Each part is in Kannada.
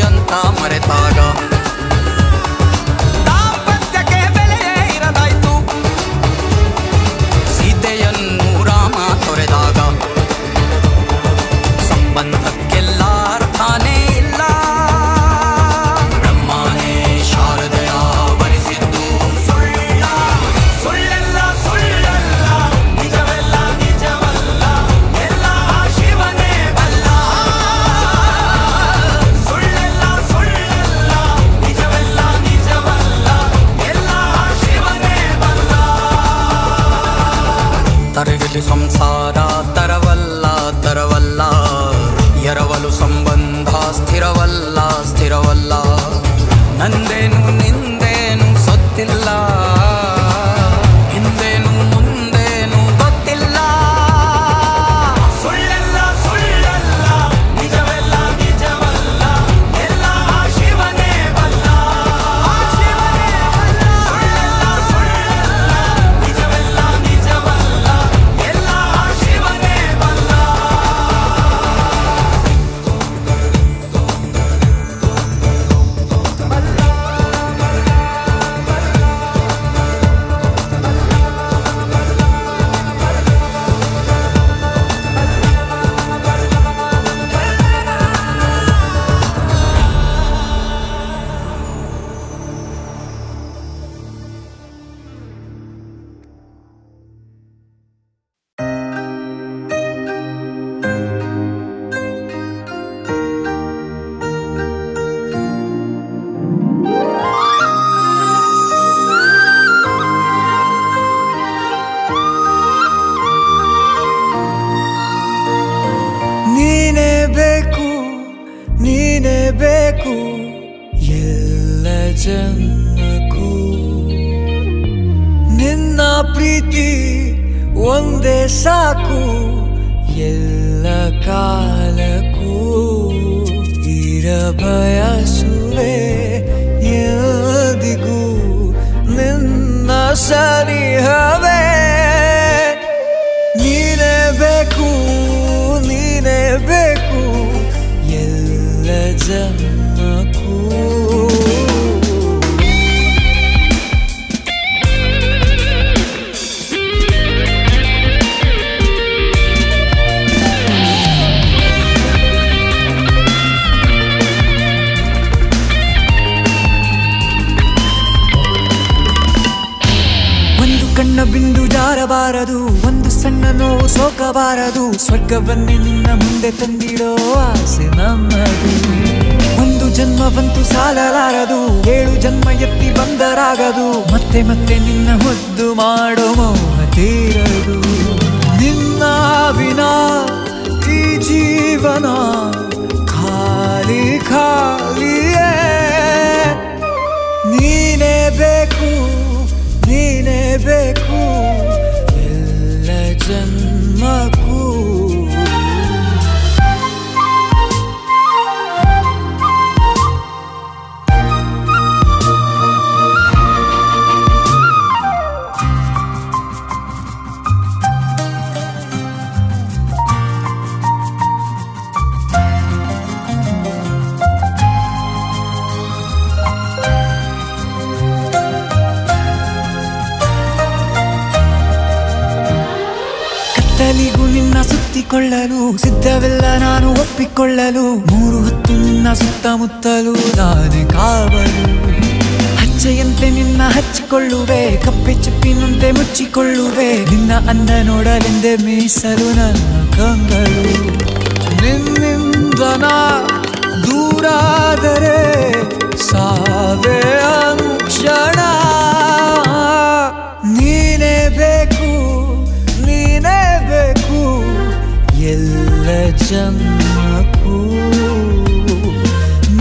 ಅಂತ ಮರೆತಾಗ ದಾಂಪತ್ಯಕ್ಕೆ ಬೆಲೆಯೇ ಇರದಾಯ್ತು. ಸೀತೆಯನ್ನು ರಾಮ ತೊರೆದಾಗ ಸಂಬಂಧಕ್ಕೆಲ್ಲ ಅರ್ಥನೇ ಇಲ್ಲ. ಬ್ರಹ್ಮನೇ ಶಾರದೆಯ ವರಿಸಿದ್ದು ಸುಳ್ಳ, ಸುಳ್ಳೆಲ್ಲ ಸುಳ್ಳಲ್ಲ, ನಿಜವೆಲ್ಲ ನಿಜವಲ್ಲ, ಎಲ್ಲ ಶಿವನೇ ಬಲ್ಲ. ಸುಳ್ಳೆಲ್ಲ ಸುಳ್ಳಲ್ಲ, ನಿಜವೆಲ್ಲ ನಿಜವಲ್ಲ, ಎಲ್ಲ ಶಿವನೇ ಬಲ್ಲ. ತರಗಿಲಿ ಸಂಸಾರ ತರವಲ್ಲ ತರವಲ್ಲ, ಎರವಲು ಸಂಬಂಧ ಸ್ಥಿರವಲ್ಲ ಸ್ಥಿರವಲ್ಲ. ನಂದೇನು ನಿಂದೇನು ಸೊತ್ತಿಲ್ಲ, ಹಿಂದೇನು ಮುಂದೇನು ಗೊತ್ತಿಲ್ಲ. ಸುಳ್ಳೆಲ್ಲ ಸುಳ್ಳಲ್ಲ, ನಿಜವೆಲ್ಲ ನಿಜವಲ್ಲ, ಎಲ್ಲ ಶಿವನೇ ಬಲ್ಲ. ಸುಳ್ಳೆಲ್ಲ ಸುಳ್ಳಲ್ಲ, ನಿಜವೆಲ್ಲ ನಿಜವಲ್ಲ, ಎಲ್ಲ ಶಿವನೇ ಬಲ್ಲ. ನೀನೇ ಬೇಕು ನೀನೇ ಬೇಕು ಎಲ್ಲ ಜನ್ಮಕ್ಕೂ. ನಿನ್ನ ಪ್ರೀತಿ ಒಂದೇ ಸಾಕು ಎಲ್ಲ ಕಾಲಕ್ಕೂ. ಇರಬಯಸುವೆ ಎಂದಿಗೂ ನಿನ್ನ ಸನಿಹವೇ. ನೀನೇ ಬೇಕು ನೀನೇ ಬೇಕು ಎಲ್ಲ ಜನ್ಮಕ್ಕೂ. ಒಂದು ಕಣ್ಣ ಬಿಂದು ಜಾರಬಾರದು, ಒಂದು ಸಣ್ಣ ನೋವು ಸೋಕಬಾರದು. ಸ್ವರ್ಗವನ್ನೇ ನಿನ್ನ ಮುಂದೆ ತಂದಿಡೋ ಆಸೆ ನಮ್ಮದು. ಒಂದು ಜನ್ಮವಂತೂ ಸಾಲಲಾರದು, 7 ಜನ್ಮ ಎತ್ತಿ ಬಂದರಾಗದು. ಮತ್ತೆ ಮತ್ತೆ ನಿನ್ನ ಮುದ್ದು ಮಾಡೋ ಮೋಹ ತೀರದು. ನಿನ್ನ ವಿನಾ ಈ ಜೀವನ ಖಾಲಿ ಖಾಲಿಯೇ. ನೀನೇ ಬೇಕು ನೀನೇ ಬೇಕು ಎಲ್ಲ ಜನ್ಮಕ್ಕೂ. ಕತ್ತಲಿಗೂ ನಿನ್ನ ಸುತ್ತಿಕೊಳ್ಳಲು ಸಿದ್ಧವೆಲ್ಲ ನಾನು ಒಪ್ಪಿಕೊಳ್ಳಲು. 3 ಹೊತ್ತು ನಿನ್ನ ಸುತ್ತಮುತ್ತಲು ನಾನೇ ಕಾವಲು. ಹಚ್ಚೆಯಂತೆ ನಿನ್ನ ಹಚ್ಚಿಕೊಳ್ಳುವೆ, ಕಪ್ಪೆ ಚಿಪ್ಪಿನಂತೆ ಮುಚ್ಚಿಕೊಳ್ಳುವೆ. ನಿನ್ನ ಅಂದ ನೋಡಲೆಂದೇ ಮೀಸಲು ನನ್ನ ಕಂಗಳು. ನಿನ್ನಿಂದ ನಾ ದೂರಾದರೆ ಸಾವೇ ಅನುಕ್ಷಣ. ನೀನೇ ಬೇಕು ನೀನೇ ಬೇಕು ಎಲ್ಲ ಜನ್ಮಕ್ಕೂ.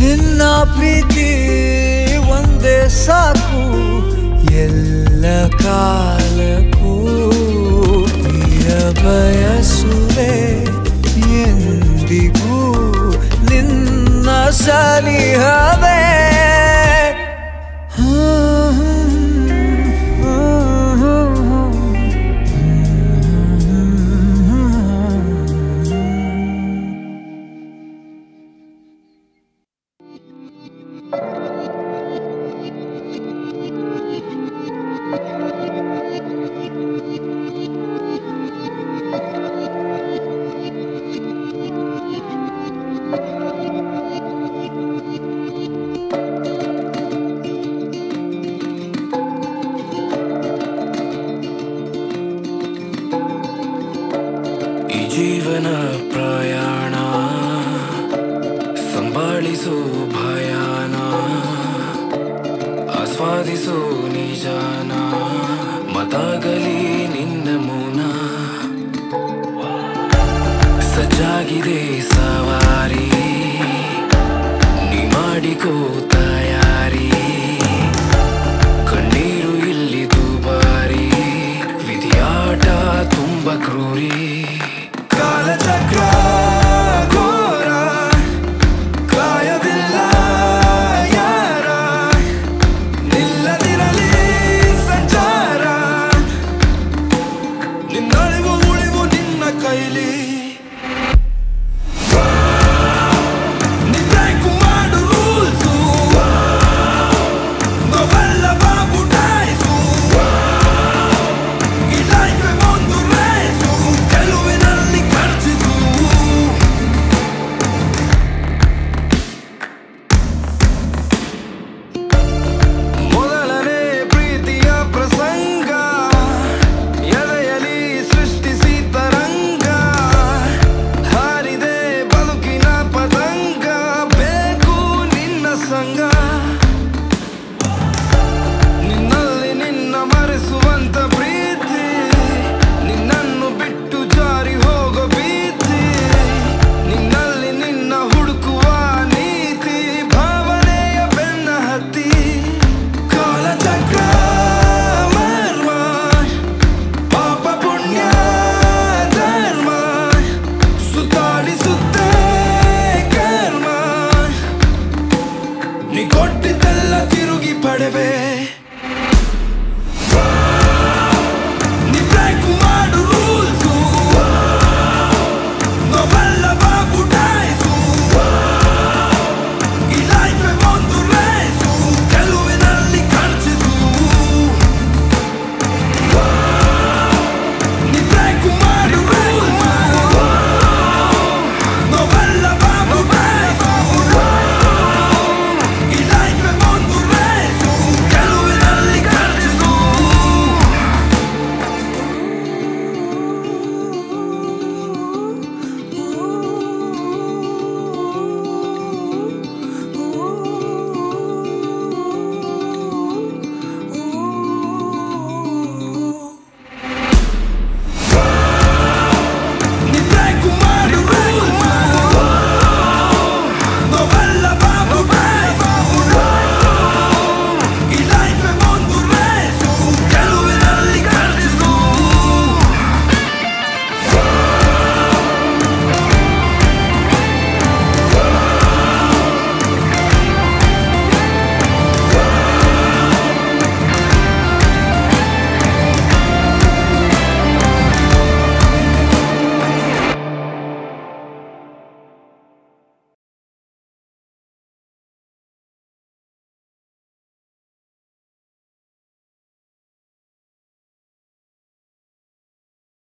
ನಿನ್ನ ಪ್ರೀತಿ ಒಂದೇ ಸಾಕು ಎಲ್ಲ ಕಾಲಕ್ಕೂ. ಬಯಸುವೆ ಎಂದಿಗೂ ನಿನ್ನ ಸನಿಹವೇ. ಜೀವನ ಪ್ರಯಾಣ ಸಂಭಾಳಿಸು ಭಯಾನ ಆಸ್ವಾದಿಸು ನಿಜಾನ ಮತಾಗಲಿ ನಿನ್ನ ಮೌನ ಸಜ್ಜಾಗಿದೆ ಸವಾರಿ ನೀ ಮಾಡಿಕೋ ತಯಾರಿ ಕಣ್ಣೀರು ಇಲ್ಲಿ ದುಬಾರಿ ವಿಧಿಯಾಟ ತುಂಬ ಕ್ರೂರಿ ಕಾಲಚಕ್ರ ಘೋರ ಕಾಯವಿಲ್ಲ ಯಾರ ನಿಲ್ಲದಿರಲಿ ಸಂಚಾರ ನಿನ್ನಳಿವು ಉಳಿವು ನಿನ್ನ ಕೈಲಿ ನಿಂತು ಮಾಡು ರೂಲ್ಸು ನಾವೆಲ್ಲ ಬಾಬುಟಾಯಿಸು ಈ ಲೈಫ್ ಒಂದು ರೇಸು ಗೆಲುವಿನಲ್ಲಿ ಖರ್ಚಿಸು ಮೊದಲನೇ ಪ್ರೀತಿಯ ಪ್ರಸಂಗ ಎದೆಯಲಿ ಸೃಷ್ಟಿಸಿ ತರಂಗ ಹಾರಿದೆ ಬದುಕಿನ ಪತಂಗ ಬೇಕು ನಿನ್ನ ಸಂಗ ನಿನ್ನಲ್ಲಿ ನಿನ್ನ ಮರೆಸುವಂತ ಪ್ರೀತಿ ನಿನ್ನನ್ನು ಬಿಟ್ಟು ಜಾರಿ ಹೋಗೋ ಭೀತಿ ನಿನ್ನಲ್ಲಿ ನಿನ್ನ ಹುಡುಕುವ ನೀತಿ ಭಾವನೆಯ ಬೆನ್ನ ಹತ್ತಿ ಕಾಲಚಕ್ರ ಮರ್ಮ ಪಾಪ ಪುಣ್ಯ ಧರ್ಮ ಸುತ್ತಾಡಿಸುತ್ತೆ ಕರ್ಮ ನೀ ಕೊಟ್ಟಿದ್ದೆಲ್ಲ ತಿರುಗಿ ಪಡೆವೆ